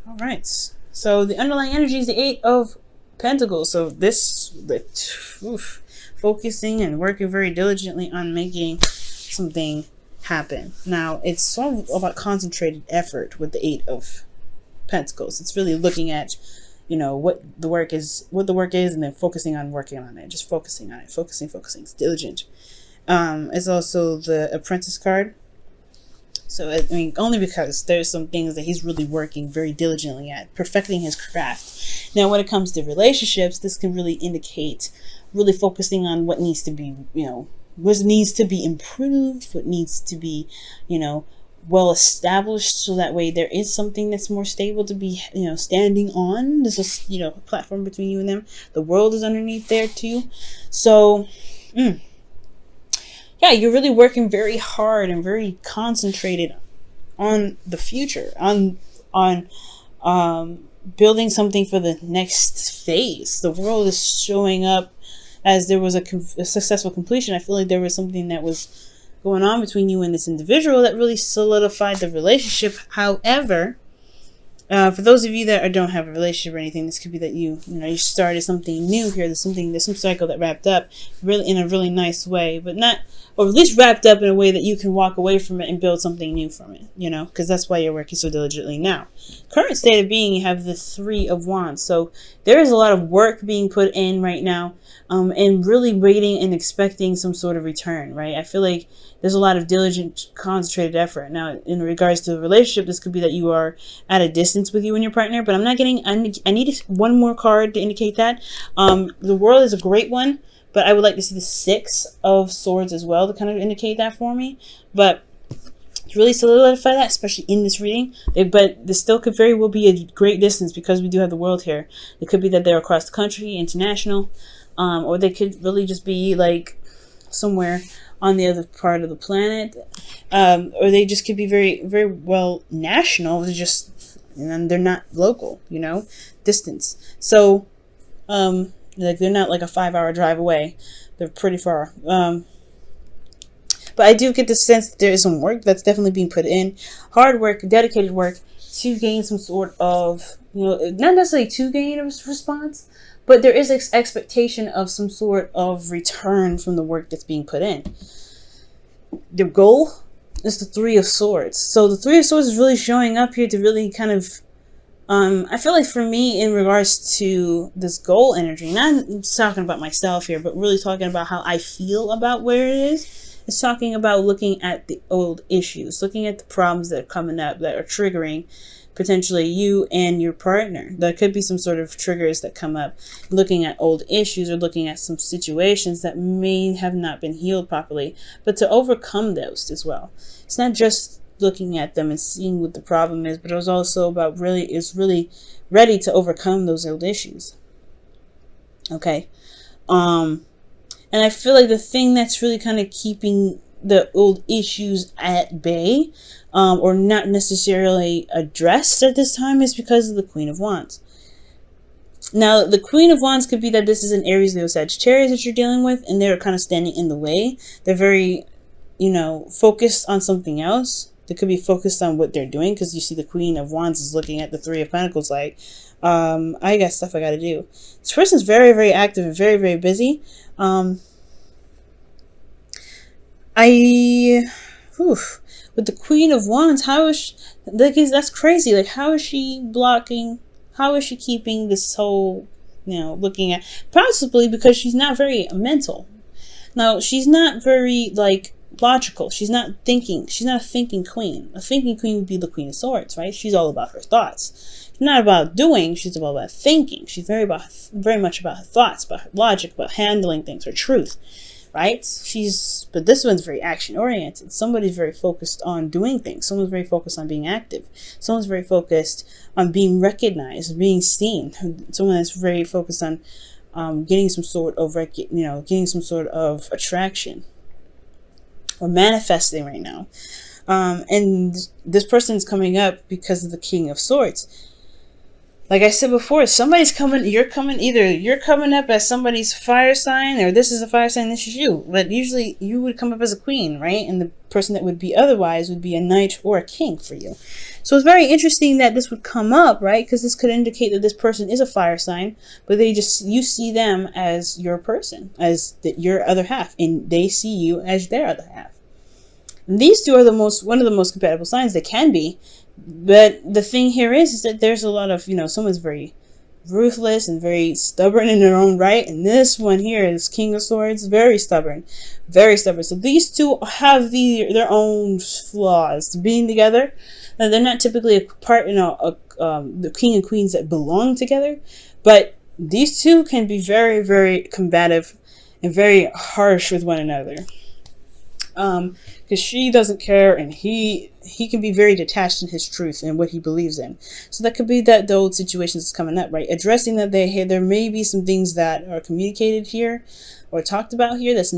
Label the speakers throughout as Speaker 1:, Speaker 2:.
Speaker 1: All right. So the underlying energy is the Eight of Pentacles. So focusing and working very diligently on making something happen. Now, it's sort of about concentrated effort with the Eight of Pentacles. It's really looking at, what the work is, and then focusing on working on it. Just focusing on it. Focusing. It's diligent. It's also the Apprentice card. So, I mean, only because there's some things that he's really working very diligently at, perfecting his craft. Now, when it comes to relationships, this can really indicate really focusing on what needs to be, what needs to be improved, what needs to be, well established, so that way there is something that's more stable to be, standing on. There's a, platform between you and them. The world is underneath there too. So, yeah, you're really working very hard and very concentrated on the future, on building something for the next phase. The world is showing up as there was a successful completion. I feel like there was something that was going on between you and this individual that really solidified the relationship. However, for those of you that don't have a relationship or anything, this could be that you started something new here. There's some cycle that wrapped up really in a really nice way, but not, or at least wrapped up in a way that you can walk away from it and build something new from it, because that's why you're working so diligently now. Current state of being, you have the Three of Wands. So there is a lot of work being put in right now, and really waiting and expecting some sort of return, right? I feel like there's a lot of diligent, concentrated effort. Now, in regards to the relationship, this could be that you are at a distance with you and your partner, but I'm not getting, I need one more card to indicate that. The World is a great one, but I would like to see the Six of Swords as well to kind of indicate that for me. But to really solidify that, especially in this reading, but this still could very well be a great distance because we do have the World here. It could be that they're across the country, international, or they could really just be like somewhere on the other part of the planet, or they just could be very, very well national. They're just, and they're not local, distance. So, like they're not like a 5-hour drive away. They're pretty far. But I do get the sense that there is some work that's definitely being put in, hard work, dedicated work to gain some sort of, not necessarily to gain a response, but there is expectation of some sort of return from the work that's being put in. The goal is the Three of Swords. So the Three of Swords is really showing up here to really kind of, I feel like for me, in regards to this goal energy, not talking about myself here, but really talking about how I feel about where it is. It's talking about looking at the old issues, looking at the problems that are coming up that are triggering potentially you and your partner. There could be some sort of triggers that come up, looking at old issues or looking at some situations that may have not been healed properly, but to overcome those as well. It's not just looking at them and seeing what the problem is, but it was also about really ready to overcome those old issues. Okay. And I feel like the thing that's really kind of keeping the old issues at bay, or not necessarily addressed at this time, is because of the Queen of Wands. Now, the Queen of Wands could be that this is an Aries, Leo, Sagittarius that you're dealing with, and they're kind of standing in the way. They're very, focused on something else. They could be focused on what they're doing, because you see the Queen of Wands is looking at the Three of Pentacles like, I got stuff I got to do. This person's very, very active and very, very busy. With the Queen of Wands, how is she, that's crazy. Like, how is she blocking? How is she keeping this whole, looking at, possibly because she's not very mental. Now, she's not very, logical. She's not thinking. She's not a thinking queen. A thinking queen would be the Queen of Swords, right? She's all about her thoughts. She's not about doing. She's about thinking. She's very much about her thoughts, about her logic, about handling things, her truth, right? But this one's very action oriented. Somebody's very focused on doing things. Someone's very focused on being active. Someone's very focused on being recognized, being seen. Someone that's very focused on getting some sort of attraction, or manifesting right now. And this person's coming up because of the King of Swords. Like I said before, somebody's coming, either you're coming up as somebody's fire sign, or this is a fire sign, this is you. But usually you would come up as a queen, right? And the person that would be otherwise would be a knight or a king for you. So it's very interesting that this would come up, right? Because this could indicate that this person is a fire sign, but you see them as your person, as your other half, and they see you as their other half. And these two are one of the most compatible signs they can be. But the thing here is that there's a lot of, someone's very ruthless and very stubborn in their own right. And this one here is King of Swords, very stubborn, very stubborn. So these two have their own flaws to being together. Now, they're not typically a part, the king and queens that belong together. But these two can be very, very combative and very harsh with one another. Because she doesn't care, and he can be very detached in his truth and what he believes in. So that could be that the old situation is coming up, right? Addressing that there may be some things that are communicated here or talked about here that's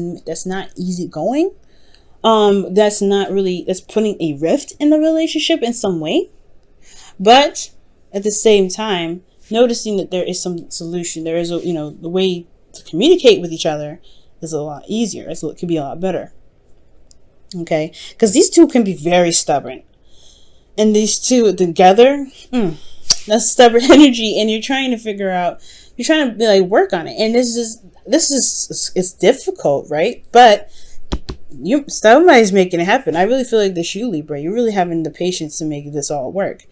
Speaker 1: not easy going. That's putting a rift in the relationship in some way. But at the same time, noticing that there is some solution, there is the way to communicate with each other is a lot easier. It could be a lot better. Okay, because these two can be very stubborn, and these two together, that's stubborn energy, and you're trying to work on it, and this is it's difficult, right? But somebody's making it happen. I really feel like this you, Libra, you're really having the patience to make this all work.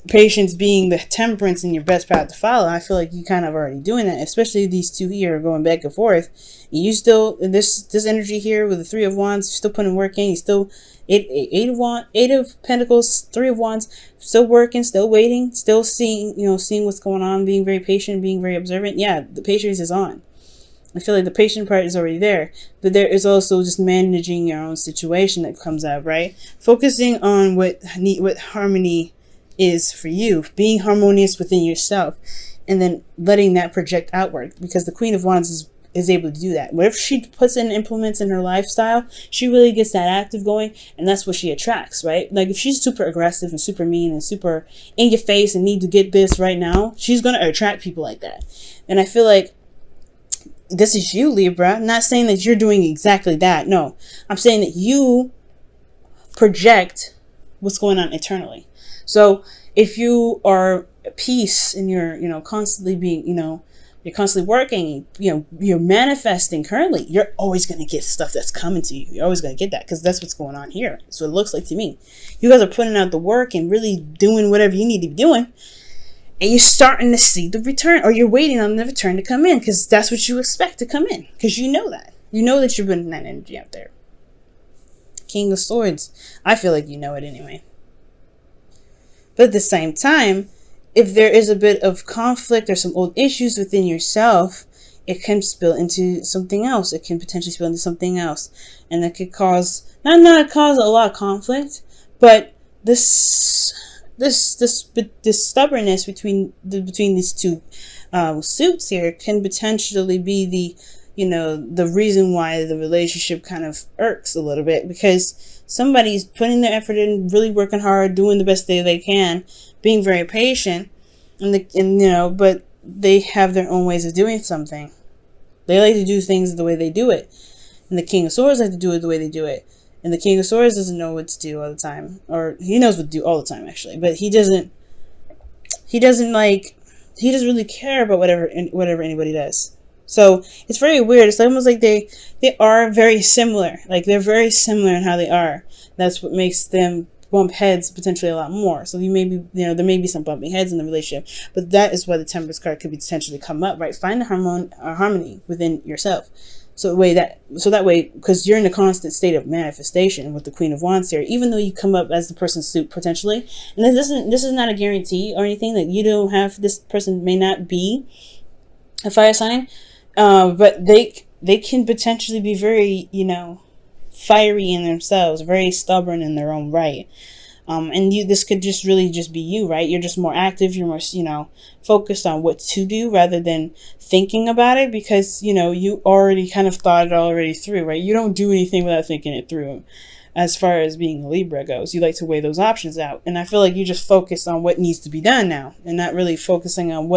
Speaker 1: Patience being the temperance in your best path to follow. I feel like you kind of already doing that, especially these two here going back and forth. You still, this energy here with the Three of Wands, you're still putting work in. You still eight of Pentacles, Three of Wands, still working, still waiting, still seeing what's going on, being very patient, being very observant. Yeah, the patience is on. I feel like the patient part is already there, but there is also just managing your own situation that comes out, right? Focusing on what harmony is for you, being harmonious within yourself, and then letting that project outward, because the Queen of Wands is able to do that. Whatever she puts in, implements in her lifestyle, she really gets that active going, and that's what she attracts, right? Like if she's super aggressive and super mean and super in your face and need to get this right now, she's going to attract people like that. And I feel like this is you, Libra. I'm not saying that you're doing exactly that. No, I'm saying that you project what's going on internally. So if you are at peace and you're, constantly being, you're constantly working, you're manifesting currently, you're always going to get stuff that's coming to you. You're always going to get that, because that's what's going on here. So it looks like to me. You guys are putting out the work and really doing whatever you need to be doing. And you're starting to see the return, or you're waiting on the return to come in, because that's what you expect to come in, because you know that. You know that you're putting that energy out there. King of Swords. I feel like you know it anyway. But at the same time, if there is a bit of conflict or some old issues within yourself, it can spill into something else. It can potentially spill into something else. And that could cause, not cause a lot of conflict, but this stubbornness between these two suits here can potentially be the reason why the relationship kind of irks a little bit, because somebody's putting their effort in, really working hard, doing the best they can, being very patient, but they have their own ways of doing something. They like to do things the way they do it, and the King of Swords like to do it the way they do it. And the King of Swords doesn't know what to do all the time, or he knows what to do all the time actually, but he doesn't really care about whatever anybody does. So it's very weird. It's almost like they are very similar. Like they're very similar in how they are. That's what makes them bump heads potentially a lot more. So there may be some bumping heads in the relationship, but that is why the Temperance card could potentially come up, right? Find the harmony within yourself. So that way, because you're in a constant state of manifestation with the Queen of Wands here, even though you come up as the person's suit potentially, and this is not a guarantee or anything that you don't have. This person may not be a fire sign, but they can potentially be very, fiery in themselves, very stubborn in their own right. And this could just really just be you, right? You're just more active. You're more, focused on what to do rather than thinking about it, because, you already kind of thought it already through, right? You don't do anything without thinking it through. as far as being a Libra goes. You like to weigh those options out. And I feel like you just focus on what needs to be done now and not really focusing on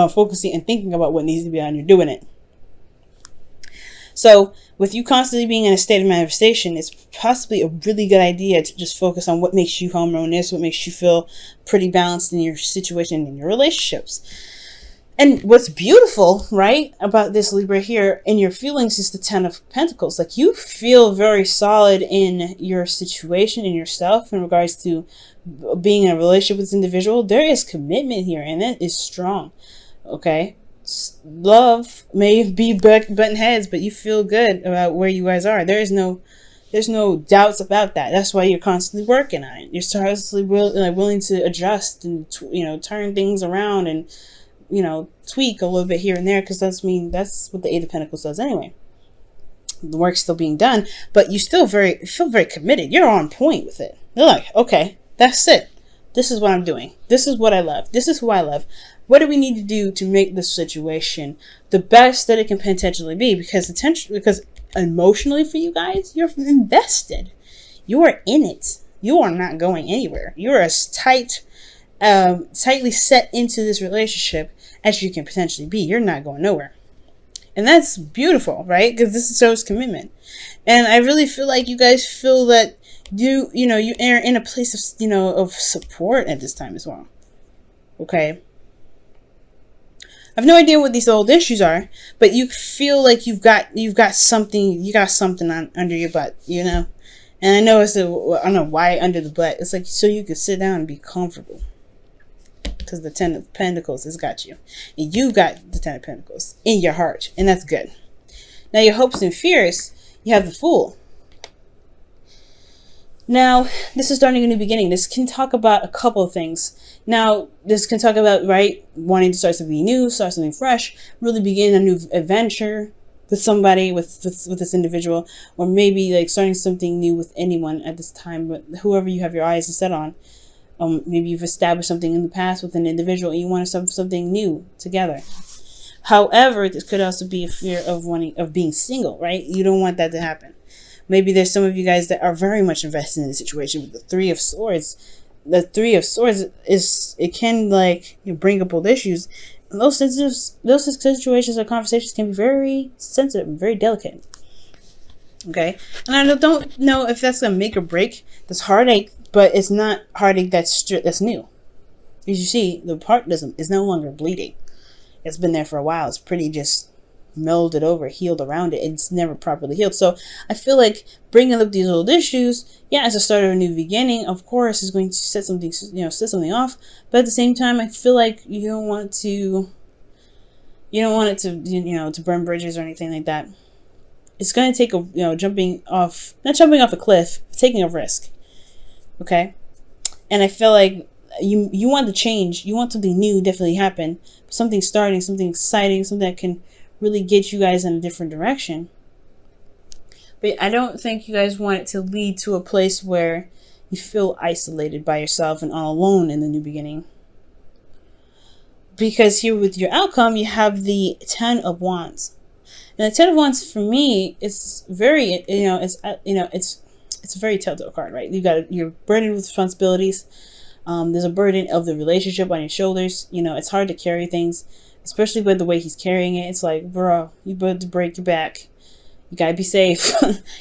Speaker 1: focusing and thinking about what needs to be done. You're doing it. So with you constantly being in a state of manifestation, it's possibly a really good idea to just focus on what makes you harmonious, what makes you feel pretty balanced in your situation, in your relationships. And what's beautiful, right, about this Libra here in your feelings is the Ten of Pentacles. Like, you feel very solid in your situation, in yourself, in regards to being in a relationship with this individual. There is commitment here, and it is strong. Okay? Love may be button heads, but you feel good about where you guys are. There's no doubts about that. That's why you're constantly working on it. You're constantly willing to adjust and turn things around and tweak a little bit here and there, because that's what the Eight of Pentacles does anyway. The work's still being done, but you still feel very committed. You're on point with it. You're like, okay, that's it. This is what I'm doing. This is what I love. This is who I love. What do we need to do to make this situation the best that it can potentially be? Because emotionally for you guys, you're invested. You are in it. You are not going anywhere. You're as tightly set into this relationship as you can potentially be. You're not going nowhere. And that's beautiful, right? Because this shows commitment. And I really feel like you guys feel that you are in a place of support at this time as well. Okay? I have no idea what these old issues are, but you feel like you've got something under your butt, And I know I don't know why under the butt. It's like so you can sit down and be comfortable. Because the Ten of Pentacles has got you. And you got the Ten of Pentacles in your heart. And that's good. Now your hopes and fears, you have the Fool. Now, this is starting a new beginning. This can talk about a couple of things. Now, this can talk about, right, wanting to start something new, start something fresh, really begin a new adventure with somebody, with this individual, or maybe like starting something new with anyone at this time, but whoever you have your eyes set on. Maybe you've established something in the past with an individual and you want to start something new together. However, this could also be a fear of being single, right? You don't want that to happen. Maybe there's some of you guys that are very much invested in the situation with the Three of Swords. The Three of Swords can bring up old issues. And those situations or conversations can be very sensitive and very delicate. Okay? And I don't know if that's going to make or break this heartache, but it's not heartache that's new. As you see, the part is no longer bleeding. It's been there for a while. It's pretty just melded over, healed around it. It's never properly healed. So I feel like bringing up these old issues, as a start of a new beginning, of course, is going to set something off. But at the same time, I feel like you don't want it to burn bridges or anything like that. It's going to take not jumping off a cliff, taking a risk. Okay? And I feel like you want the change. You want something new definitely happen. Something starting, something exciting, something that can really get you guys in a different direction. But I don't think you guys want it to lead to a place where you feel isolated by yourself and all alone in the new beginning. Because here with your outcome, you have the Ten of Wands. And the Ten of Wands for me is very, it's a very telltale card, right? You're burdened with responsibilities. There's a burden of the relationship on your shoulders. It's hard to carry things, especially with the way he's carrying it. It's like, bro, you better break your back. You gotta be safe.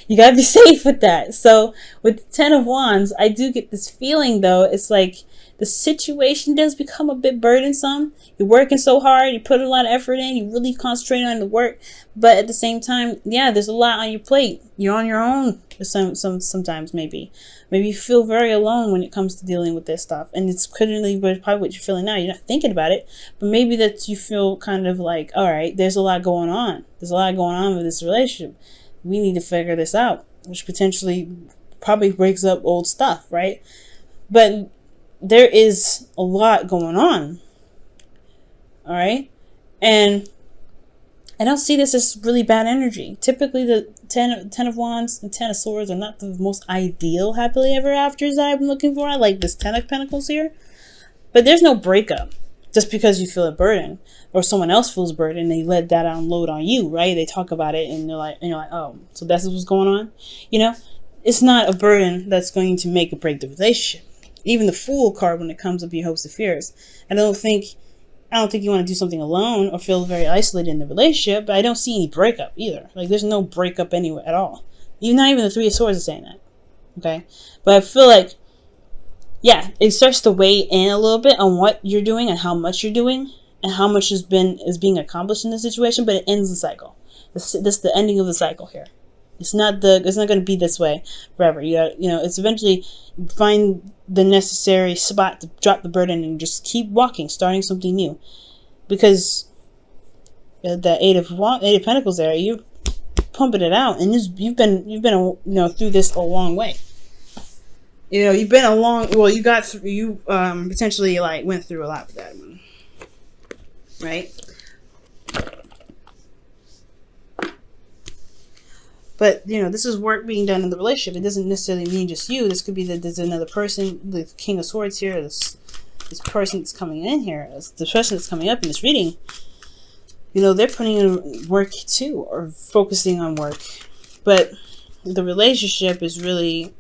Speaker 1: You gotta be safe with that. So with the Ten of Wands, I do get this feeling though. It's like the situation does become a bit burdensome. You're working so hard. You put a lot of effort in. You really concentrate on the work. But at the same time, there's a lot on your plate. You're on your own. Sometimes maybe you feel very alone when it comes to dealing with this stuff. And it's currently probably what you're feeling now. You're not thinking about it. But maybe that you feel kind of like, all right, there's a lot going on. There's a lot going on with this relationship. We need to figure this out. Which potentially probably breaks up old stuff, right? But there is a lot going on. All right? And I don't see this as really bad energy. Typically, the Ten of Wands and Ten of Swords are not the most ideal happily ever afters I've been looking for. I like this Ten of Pentacles here. But there's no breakup just because you feel a burden or someone else feels a burden. They let that unload on you, right? They talk about it and you're like, oh, so that's what's going on? it's not a burden that's going to make or break the relationship. Even the Fool card, when it comes up your hopes and fears, I don't think you want to do something alone or feel very isolated in the relationship, but I don't see any breakup either. Like, there's no breakup anywhere at all. Not even the Three of Swords is saying that. Okay? But I feel like, yeah, it starts to weigh in a little bit on what you're doing and how much you're doing and how much is being accomplished in this situation, but it ends the cycle. This is the ending of the cycle here. It's not going to be this way forever. It's eventually find the necessary spot to drop the burden and just keep walking, starting something new. Because the Eight of Pentacles there, you're pumping it out, and you've been through this a long way. You've been a long. Well, you potentially like went through a lot with that one, right? But, this is work being done in the relationship. It doesn't necessarily mean just you. This could be that there's another person, the King of Swords here, this person that's coming in here, the person that's coming up in this reading, they're putting in work too, or focusing on work. But the relationship is really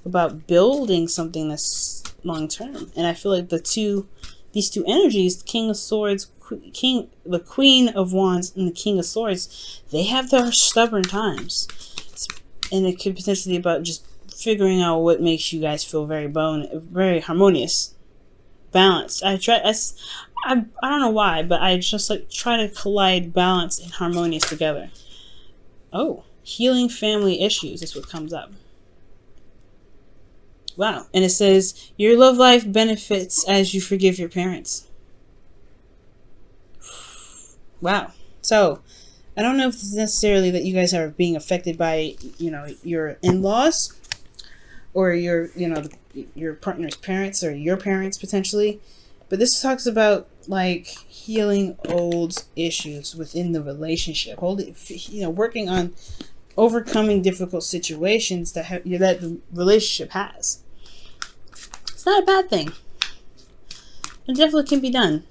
Speaker 1: about building something that's long-term. And I feel like these two energies, the King of Swords, the Queen of Wands and the King of Swords, they have their stubborn times, and it could potentially be about just figuring out what makes you guys feel very harmonious, balanced. I don't know why, but I just try to collide balance and harmonious together. Oh, healing family issues is what comes up. Wow. And it says your love life benefits as you forgive your parents. Wow. So, I don't know if it's necessarily that you guys are being affected by, your in-laws or your partner's parents or your parents potentially. But this talks about healing old issues within the relationship. Working on overcoming difficult situations that the relationship has. It's not a bad thing. It definitely can be done.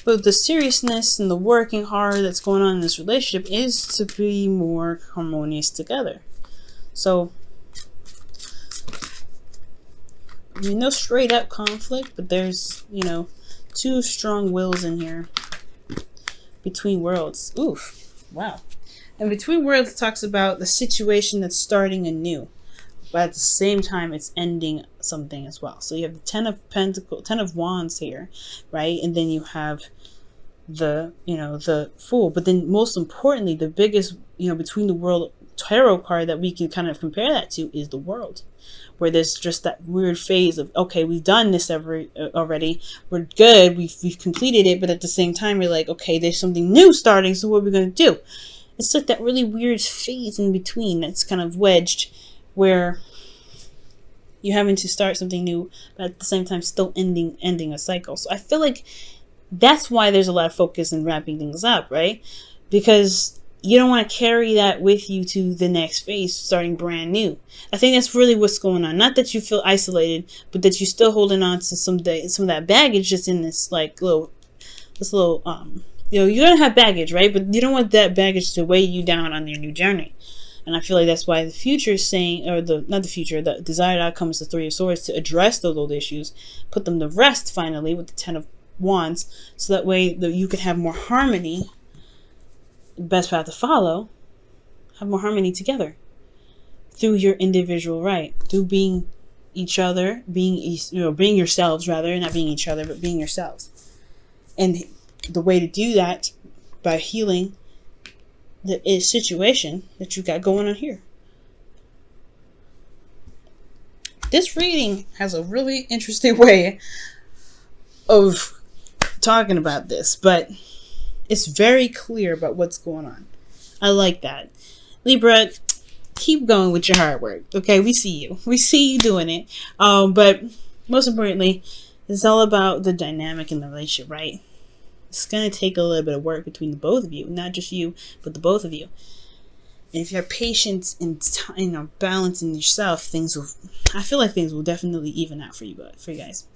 Speaker 1: But the seriousness and the working hard that's going on in this relationship is to be more harmonious together. So, no straight up conflict, but there's, two strong wills in here. Between worlds. Oof. Wow. And Between Worlds talks about the situation that's starting anew, but at the same time it's ending something as well. So you have the Ten of Wands here, right? And then you have the Fool. But then most importantly, the biggest, Between the World tarot card that we can kind of compare that to is the World, where there's just that weird phase of, okay, we've done this already, we're good, we've completed it, but at the same time we're like, okay, there's something new starting, so what are we going to do? It's like that really weird phase in between that's kind of wedged, where you're having to start something new, but at the same time still ending a cycle. So I feel like that's why there's a lot of focus in wrapping things up, right? Because you don't want to carry that with you to the next phase, starting brand new. I think that's really what's going on. Not that you feel isolated, but that you're still holding on to some of that baggage just in this little you're going to have baggage, right? But you don't want that baggage to weigh you down on your new journey. And I feel like that's why the future is saying, the desired outcome is the Three of Swords, to address those old issues, put them to rest finally with the Ten of Wands, so that way you can have more harmony. The best path to follow, have more harmony together through your individual right, through being each other, being yourselves rather, not being each other, but being yourselves. And the way to do that by healing the situation that you got going on here. This reading has a really interesting way of talking about this, but it's very clear about what's going on. I like that. Libra, keep going with your hard work. Okay, we see you. We see you doing it. But most importantly, it's all about the dynamic in the relationship, right? It's going to take a little bit of work between the both of you. Not just you, but the both of you. And if you have patience and balance in yourself, I feel like things will definitely even out for you guys.